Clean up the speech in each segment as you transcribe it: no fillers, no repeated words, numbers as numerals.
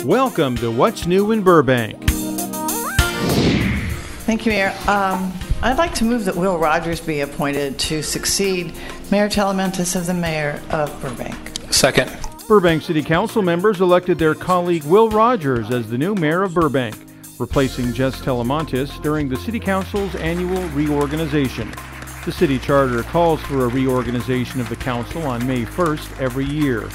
Welcome to What's New in Burbank. Thank you, Mayor. I'd like to move that Will Rogers be appointed to succeed Mayor Telementis as the mayor of Burbank. Second. Burbank City Council members elected their colleague Will Rogers as the new mayor of Burbank, replacing Jess Telemontis during the City Council's annual reorganization. The city charter calls for a reorganization of the council on May 1st every year.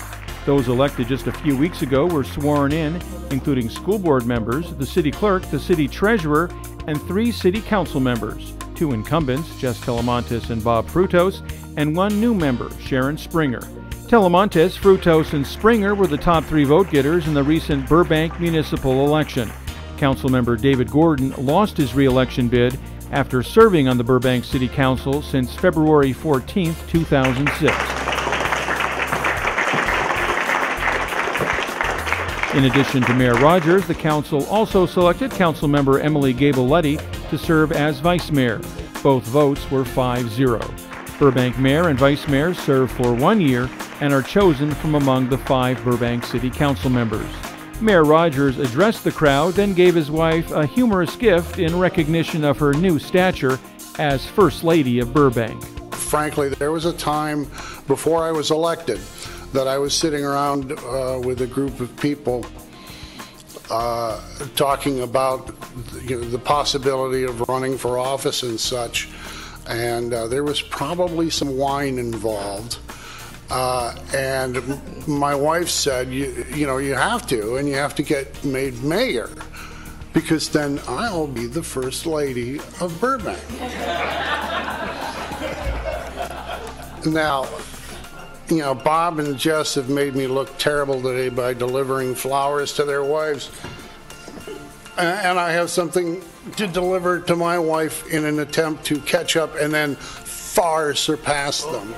Those elected just a few weeks ago were sworn in, including school board members, the city clerk, the city treasurer, and 3 city council members, 2 incumbents, Jess Telemontis and Bob Frutos, and 1 new member, Sharon Springer. Telemontis, Frutos, and Springer were the top 3 vote getters in the recent Burbank municipal election. Councilmember David Gordon lost his re-election bid after serving on the Burbank City Council since February 14, 2006. In addition to Mayor Rogers, the council also selected Councilmember Emily Gabeletti to serve as vice mayor. Both votes were 5-0. Burbank mayor and vice mayor serve for 1 year and are chosen from among the 5 Burbank City Council members. Mayor Rogers addressed the crowd, then gave his wife a humorous gift in recognition of her new stature as First Lady of Burbank. Frankly, there was a time before I was elected that I was sitting around with a group of people talking about the possibility of running for office and such, and there was probably some wine involved. And my wife said, you know, you have to, and you have to get made mayor, because then I'll be the First Lady of Burbank. Now, you know, Bob and Jess have made me look terrible today by delivering flowers to their wives. And I have something to deliver to my wife in an attempt to catch up and then far surpass them.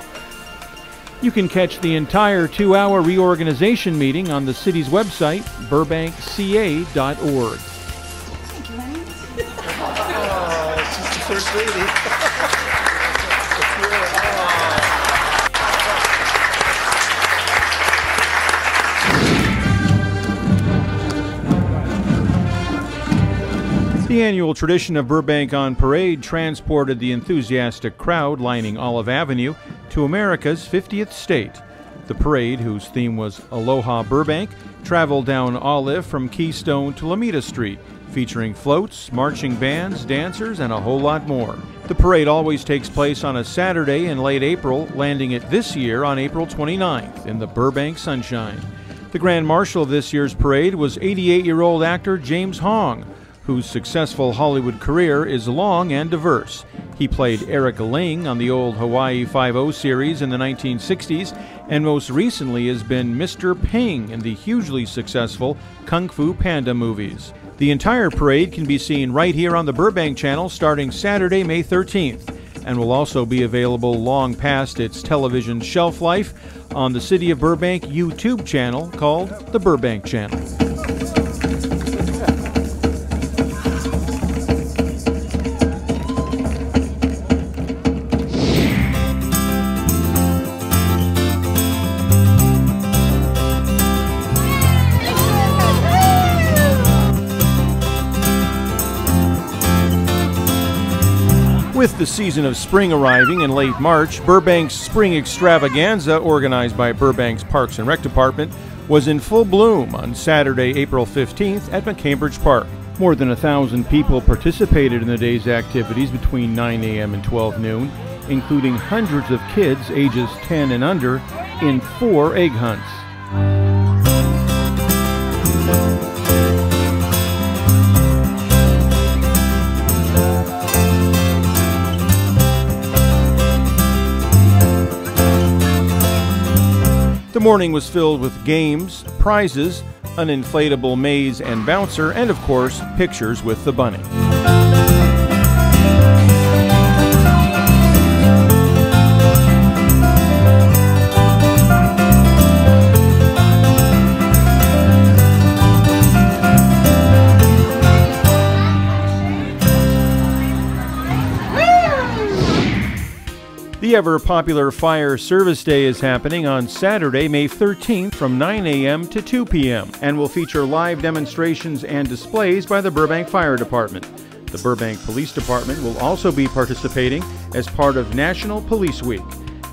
You can catch the entire 2-hour reorganization meeting on the city's website, burbankca.org. Oh, she's the First Lady. The annual tradition of Burbank on Parade transported the enthusiastic crowd lining Olive Avenue to America's 50th state. The parade, whose theme was Aloha Burbank, traveled down Olive from Keystone to Lomita Street, featuring floats, marching bands, dancers, and a whole lot more. The parade always takes place on a Saturday in late April, landing it this year on April 29th in the Burbank sunshine. The Grand Marshal of this year's parade was 88-year-old actor James Hong, whose successful Hollywood career is long and diverse. He played Eric Ling on the old Hawaii Five-0 series in the 1960s, and most recently has been Mr. Ping in the hugely successful Kung Fu Panda movies. The entire parade can be seen right here on the Burbank channel starting Saturday, May 13th, and will also be available long past its television shelf life on the City of Burbank YouTube channel called the Burbank Channel. With the season of spring arriving in late March, Burbank's Spring Extravaganza, organized by Burbank's Parks and Rec Department, was in full bloom on Saturday, April 15th at McCambridge Park. More than 1,000 people participated in the day's activities between 9 a.m. and 12 noon, including hundreds of kids ages 10 and under in 4 egg hunts. The morning was filled with games, prizes, an inflatable maze and bouncer, and of course, pictures with the bunny. The ever-popular Fire Service Day is happening on Saturday, May 13th from 9 a.m. to 2 p.m. and will feature live demonstrations and displays by the Burbank Fire Department. The Burbank Police Department will also be participating as part of National Police Week.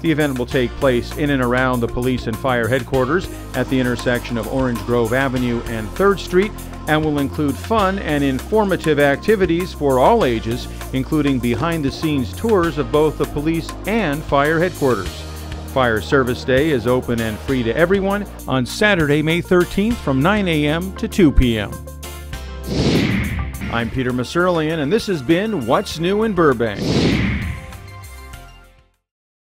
The event will take place in and around the police and fire headquarters at the intersection of Orange Grove Avenue and 3rd Street and will include fun and informative activities for all ages, including behind-the-scenes tours of both the police and fire headquarters. Fire Service Day is open and free to everyone on Saturday, May 13th from 9 a.m. to 2 p.m. I'm Peter Masurlian, and this has been What's New in Burbank.